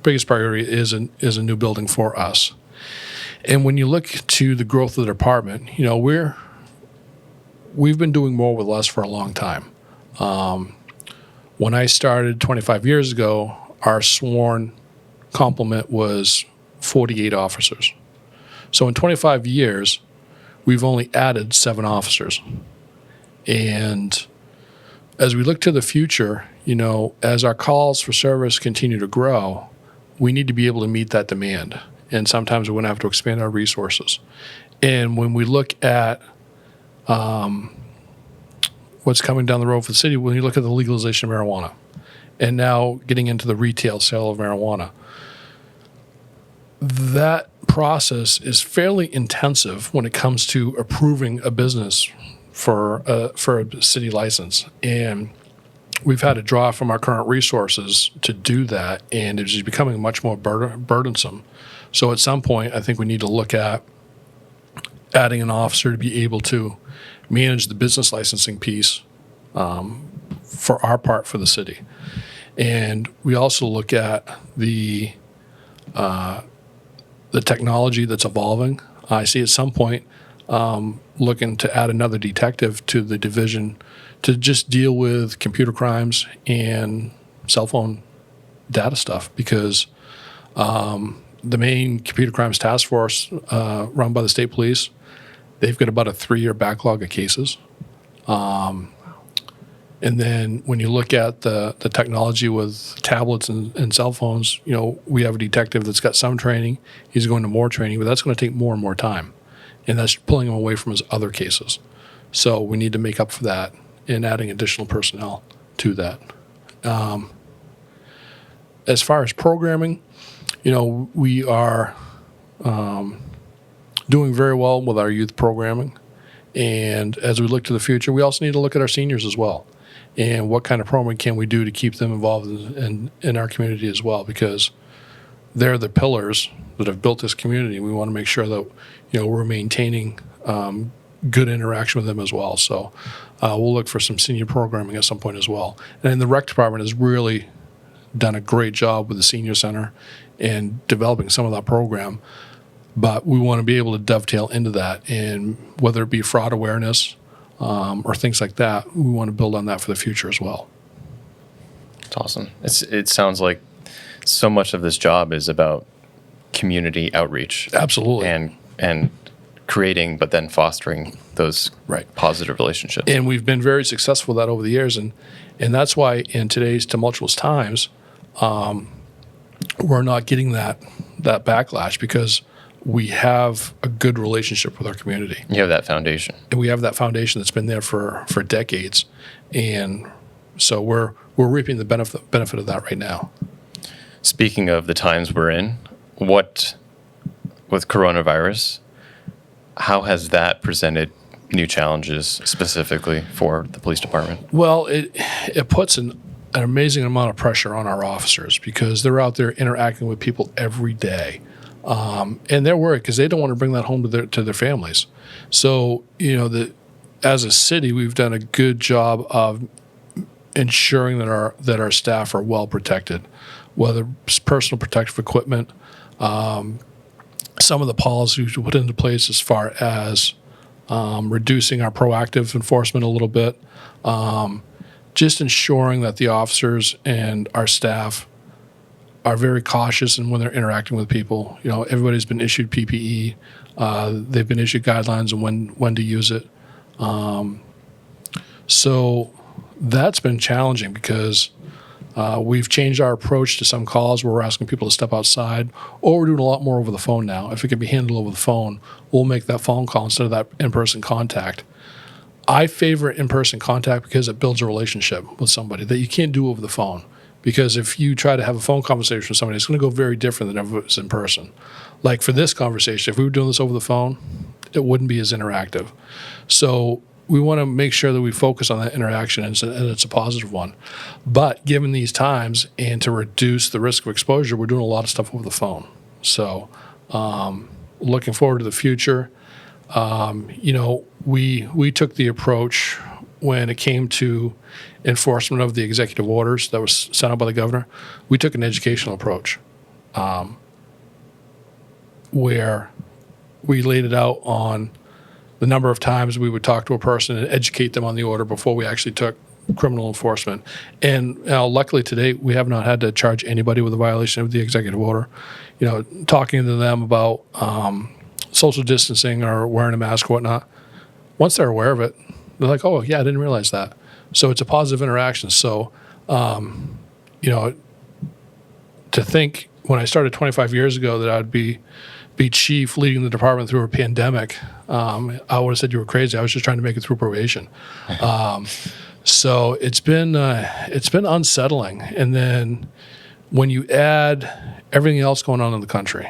biggest priority is a new building for us. And when you look to the growth of the department, we've been doing more with less for a long time. When I started 25 years ago, our sworn complement was 48 officers. So in 25 years, we've only added 7 officers. And as we look to the future, as our calls for service continue to grow, we need to be able to meet that demand. And sometimes we're going to have to expand our resources. And when we look at what's coming down the road for the city, when you look at the legalization of marijuana and now getting into the retail sale of marijuana, that process is fairly intensive when it comes to approving a business for a city license. And we've had to draw from our current resources to do that, and it's becoming much more burdensome. So at some point, I think we need to look at adding an officer to be able to manage the business licensing piece for our part for the city. And we also look at the technology that's evolving. I see at some point looking to add another detective to the division to just deal with computer crimes and cell phone data stuff because the Maine Computer Crimes Task Force run by the state police, they've got about a 3-year backlog of cases. And then when you look at the technology with tablets and cell phones, we have a detective that's got some training. He's going to more training, but that's going to take more and more time. And that's pulling him away from his other cases. So we need to make up for that in adding additional personnel to that. As far as programming, we are doing very well with our youth programming. And as we look to the future, we also need to look at our seniors as well. And what kind of programming can we do to keep them involved in our community as well? Because they're the pillars that have built this community. We want to make sure that we're maintaining good interaction with them as well. So we'll look for some senior programming at some point as well. And the rec department has really done a great job with the senior center and developing some of that program. But we want to be able to dovetail into that, and whether it be fraud awareness or things like that, we want to build on that for the future as well. It's awesome. It sounds like so much of this job is about community outreach. Absolutely. And creating, but then fostering those positive relationships. And we've been very successful with that over the years, and that's why in today's tumultuous times, we're not getting that backlash, because we have a good relationship with our community. You have that foundation. And we have that foundation that's been there for decades. And so we're reaping the benefit of that right now. Speaking of the times we're in, with coronavirus, how has that presented new challenges specifically for the police department? Well, it puts an amazing amount of pressure on our officers, because they're out there interacting with people every day. And they're worried because they don't want to bring that home to their families. So, as a city, we've done a good job of ensuring that our staff are well protected, whether it's personal protective equipment, some of the policies we put into place as far as reducing our proactive enforcement a little bit, just ensuring that the officers and our staff are very cautious and when they're interacting with people. Everybody's been issued PPE. They've been issued guidelines on when to use it. So that's been challenging, because we've changed our approach to some calls where we're asking people to step outside, or we're doing a lot more over the phone now. If it can be handled over the phone, we'll make that phone call instead of that in-person contact. I favor in-person contact because it builds a relationship with somebody that you can't do over the phone. Because if you try to have a phone conversation with somebody, it's going to go very different than if it was in person. Like for this conversation, if we were doing this over the phone, it wouldn't be as interactive. So we want to make sure that we focus on that interaction, and it's a positive one. But given these times, and to reduce the risk of exposure, we're doing a lot of stuff over the phone. So looking forward to the future, we took the approach when it came to enforcement of the executive orders that was sent out by the governor. We took an educational approach, where we laid it out on the number of times we would talk to a person and educate them on the order before we actually took criminal enforcement. And luckily today, we have not had to charge anybody with a violation of the executive order. Talking to them about social distancing or wearing a mask or whatnot, once they're aware of it, they're like, oh, yeah, I didn't realize that. So it's a positive interaction. So, to think when I started 25 years ago that I'd be chief leading the department through a pandemic, I would have said you were crazy. I was just trying to make it through probation. So it's been unsettling. And then when you add everything else going on in the country,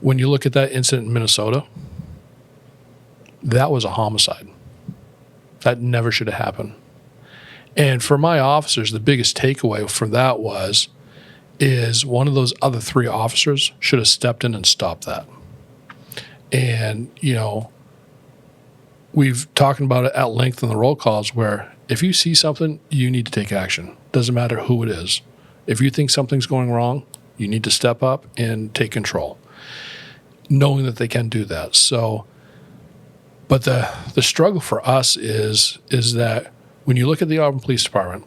when you look at that incident in Minnesota, that was a homicide. That never should have happened. And for my officers, the biggest takeaway from that is one of those other three officers should have stepped in and stopped that. And, we've talked about it at length in the roll calls, where if you see something, you need to take action. Doesn't matter who it is. If you think something's going wrong, you need to step up and take control, knowing that they can do that. So, but the struggle for us is that when you look at the Auburn Police Department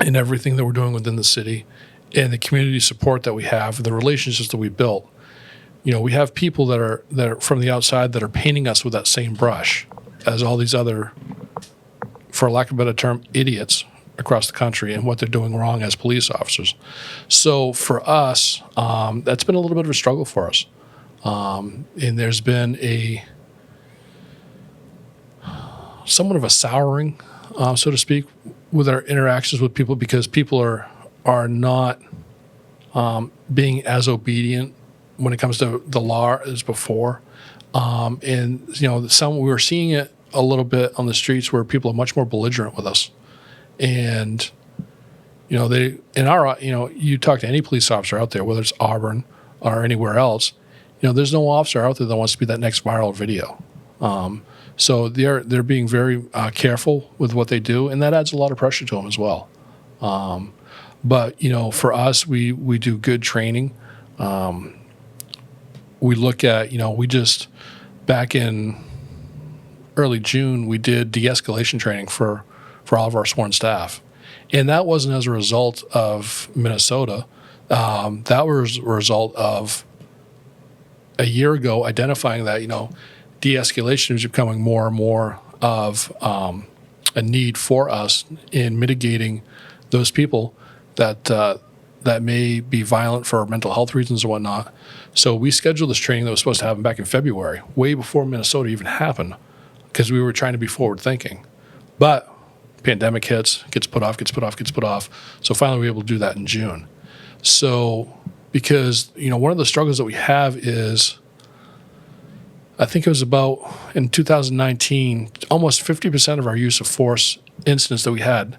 and everything that we're doing within the city and the community support that we have, the relationships that we built, we have people that are from the outside that are painting us with that same brush as all these other for lack of a better term, idiots across the country and what they're doing wrong as police officers. So for us, that's been a little bit of a struggle for us. And there's been somewhat of a souring, so to speak, with our interactions with people, because people are not being as obedient when it comes to the law as before. And we were seeing it a little bit on the streets where people are much more belligerent with us. And you talk to any police officer out there, whether it's Auburn or anywhere else, there's no officer out there that wants to be that next viral video. So they're being very careful with what they do, and that adds a lot of pressure to them as well. But for us, we do good training. We look at we just back in early June we did de-escalation training for all of our sworn staff, and that wasn't as a result of Minnesota. That was a result of a year ago identifying that de-escalation is becoming more and more of a need for us in mitigating those people that may be violent for mental health reasons or whatnot. So we scheduled this training that was supposed to happen back in February, way before Minnesota even happened, because we were trying to be forward thinking. But pandemic hits, gets put off. So finally we were able to do that in June. So because one of the struggles that we have is, I think it was about in 2019, almost 50% of our use of force incidents that we had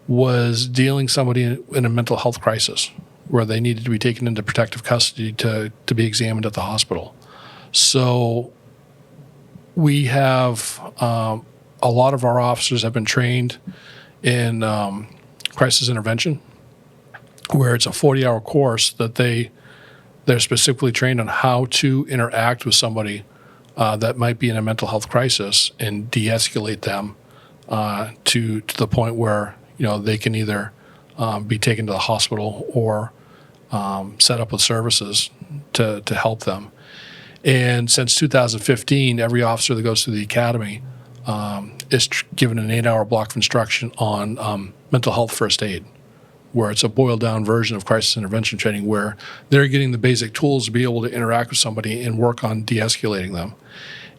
was dealing somebody in a mental health crisis where they needed to be taken into protective custody to be examined at the hospital. So we have a lot of our officers have been trained in crisis intervention, where it's a 40-hour course that they're specifically trained on how to interact with somebody that might be in a mental health crisis and de-escalate them to the point where they can either be taken to the hospital or set up with services to help them. And since 2015, every officer that goes through the academy is given an 8-hour block of instruction on mental health first aid, where it's a boiled-down version of crisis intervention training, where they're getting the basic tools to be able to interact with somebody and work on de-escalating them.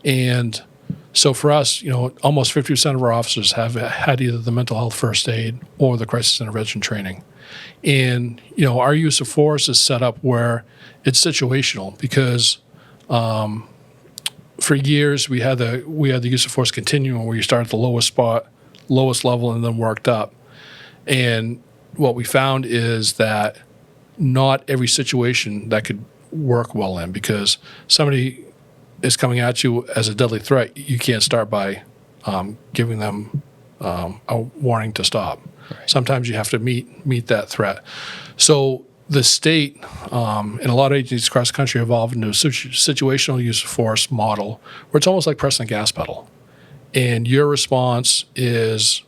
And so for us, almost 50% of our officers have had either the mental health first aid or the crisis intervention training. And, our use of force is set up where it's situational, because for years we had the use of force continuum, where you start at the lowest level, and then worked up. And what we found is that not every situation that could work well in, because somebody is coming at you as a deadly threat, you can't start by giving them a warning to stop. Right. Sometimes you have to meet that threat. So the state and a lot of agencies across the country evolved into a situational use of force model, where it's almost like pressing the gas pedal, and your response is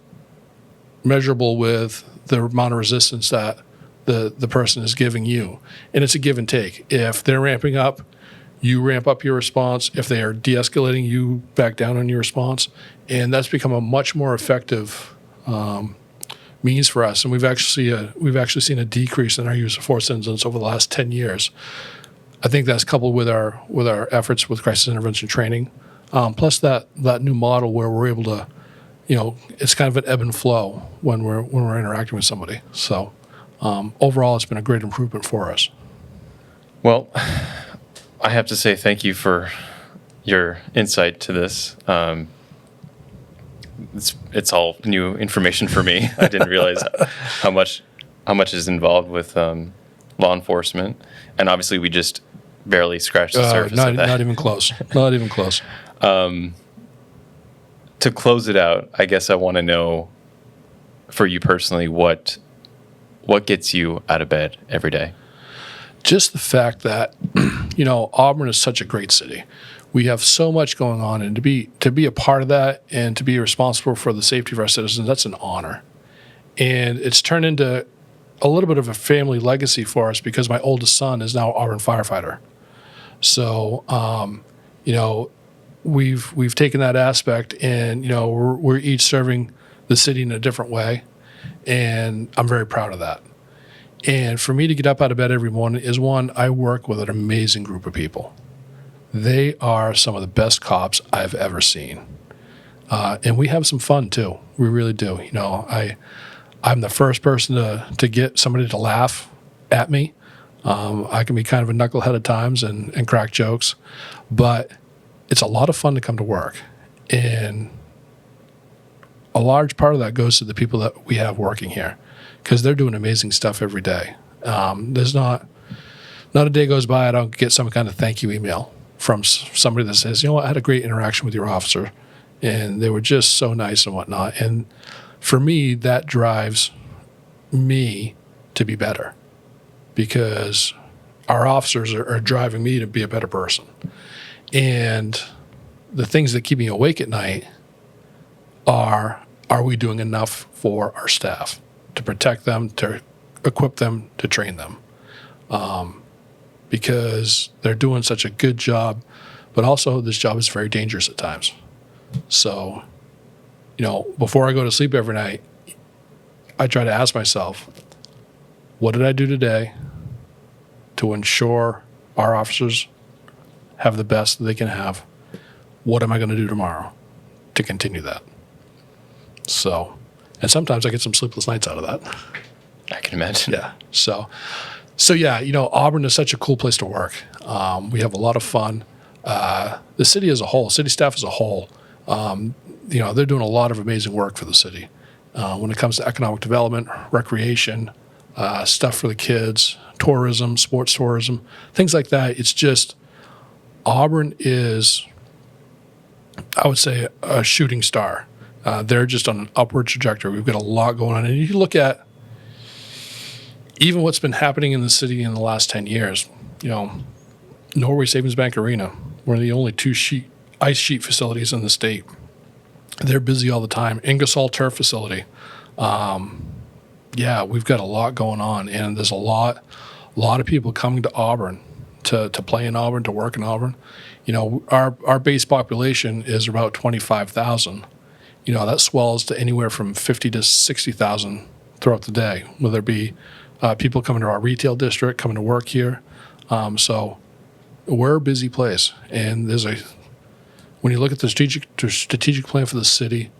measurable with the amount of resistance that the person is giving you. And it's a give and take. If they're ramping up, you ramp up your response. If they are de-escalating, you back down on your response. And that's become a much more effective means for us. And we've actually seen a decrease in our use of force incidents over the last 10 years. I think that's coupled with our efforts with crisis intervention training, plus that new model where we're able to, it's kind of an ebb and flow when we're interacting with somebody. So overall, it's been a great improvement for us. Well, I have to say thank you for your insight to this. It's all new information for me. I didn't realize how much is involved with law enforcement, and obviously we just barely scratched the surface of that. Not even close. Not even close. To close it out, I guess I want to know, for you personally, what gets you out of bed every day? Just the fact that, Auburn is such a great city. We have so much going on, and to be a part of that and to be responsible for the safety of our citizens, that's an honor. And it's turned into a little bit of a family legacy for us, because my oldest son is now Auburn Firefighter. So, we've taken that aspect, and we're each serving the city in a different way. And I'm very proud of that. And for me to get up out of bed every morning is one, I work with an amazing group of people. They are some of the best cops I've ever seen. And we have some fun too. We really do. You know, I'm the first person to get somebody to laugh at me. I can be kind of a knucklehead at times and crack jokes, but it's a lot of fun to come to work. And a large part of that goes to the people that we have working here, because they're doing amazing stuff every day. There's not a day goes by I don't get some kind of thank you email from somebody that says, you know what, I had a great interaction with your officer, and they were just so nice and whatnot. And for me, that drives me to be better, because our officers are driving me to be a better person. And the things that keep me awake at night are we doing enough for our staff to protect them, to equip them, to train them? Because they're doing such a good job, but also this job is very dangerous at times. So, you know, before I go to sleep every night, I try to ask myself, what did I do today to ensure our officers have the best that they can have? What am I going to do tomorrow to continue that? So, and sometimes I get some sleepless nights out of that. I can imagine. Yeah. So yeah, you know, Auburn is such a cool place to work. We have a lot of fun. The city as a whole, city staff as a whole, you know, they're doing a lot of amazing work for the city. When it comes to economic development, recreation, stuff for the kids, tourism, sports tourism, things like that. It's just, Auburn is, I would say, a shooting star. They're just on an upward trajectory. We've got a lot going on. And you look at even what's been happening in the city in the last 10 years, you know, Norway Savings Bank Arena, we're the only two ice sheet facilities in the state. They're busy all the time. Ingersoll Turf Facility. Yeah, we've got a lot going on, and there's a lot of people coming to Auburn to play in Auburn, to work in Auburn. You know, our base population is about 25,000. You know, that swells to anywhere from 50 to 60,000 throughout the day, whether it be people coming to our retail district, coming to work here. So we're a busy place, and when you look at the strategic plan for the city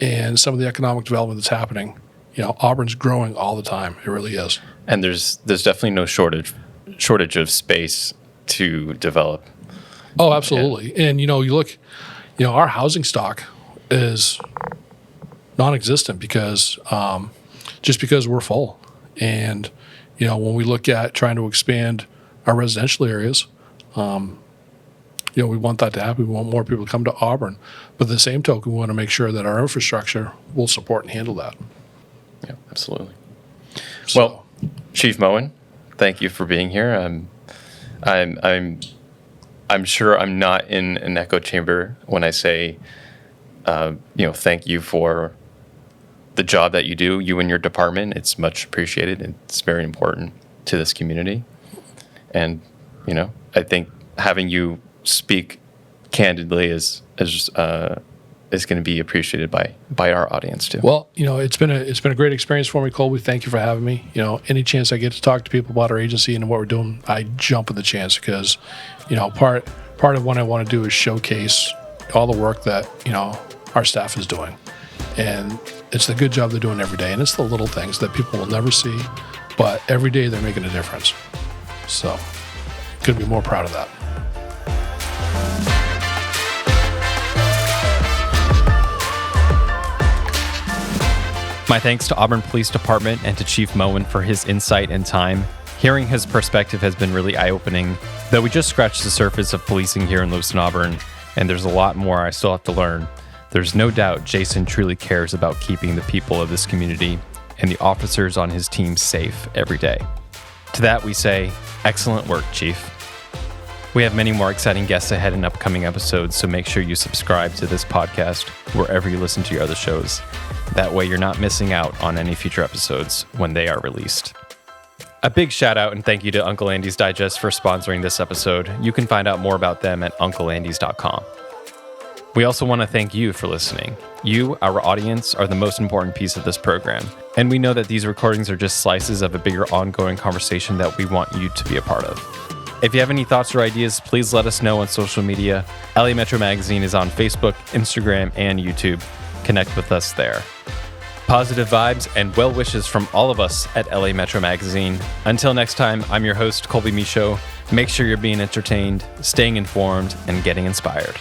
and some of the economic development that's happening, you know, Auburn's growing all the time. It really is. And there's definitely no shortage of space to develop. Oh, absolutely. Yeah. And, you know, you look, you know, our housing stock is non-existent because just because we're full. And, you know, when we look at trying to expand our residential areas, you know, we want that to happen. We want more people to come to Auburn. But at the same token, we want to make sure that our infrastructure will support and handle that. Yeah, absolutely. So, well, Chief Moen, thank you for being here. I'm sure I'm not in an echo chamber when I say, you know, thank you for the job that you do, you and your department. It's much appreciated. It's very important to this community. And, you know, I think having you speak candidly is going to be appreciated by our audience too. Well, you know, it's been a great experience for me, Colby. Thank you for having me. You know, any chance I get to talk to people about our agency and what we're doing, I jump at the chance because, you know, part of what I want to do is showcase all the work that, you know, our staff is doing. And it's the good job they're doing every day. And it's the little things that people will never see, but every day they're making a difference. So couldn't be more proud of that. My thanks to Auburn Police Department and to Chief Moen for his insight and time. Hearing his perspective has been really eye-opening, though we just scratched the surface of policing here in Lewiston Auburn, and there's a lot more I still have to learn. There's no doubt Jason truly cares about keeping the people of this community and the officers on his team safe every day. To that we say, excellent work, Chief. We have many more exciting guests ahead in upcoming episodes, so make sure you subscribe to this podcast wherever you listen to your other shows. That way you're not missing out on any future episodes when they are released. A big shout out and thank you to Uncle Andy's Digest for sponsoring this episode. You can find out more about them at uncleandys.com. We also want to thank you for listening. You, our audience, are the most important piece of this program, and we know that these recordings are just slices of a bigger ongoing conversation that we want you to be a part of. If you have any thoughts or ideas, please let us know on social media. LA Metro Magazine is on Facebook, Instagram, and YouTube. Connect with us there. Positive vibes and well wishes from all of us at LA Metro Magazine. Until next time, I'm your host, Colby Michaud. Make sure you're being entertained, staying informed, and getting inspired.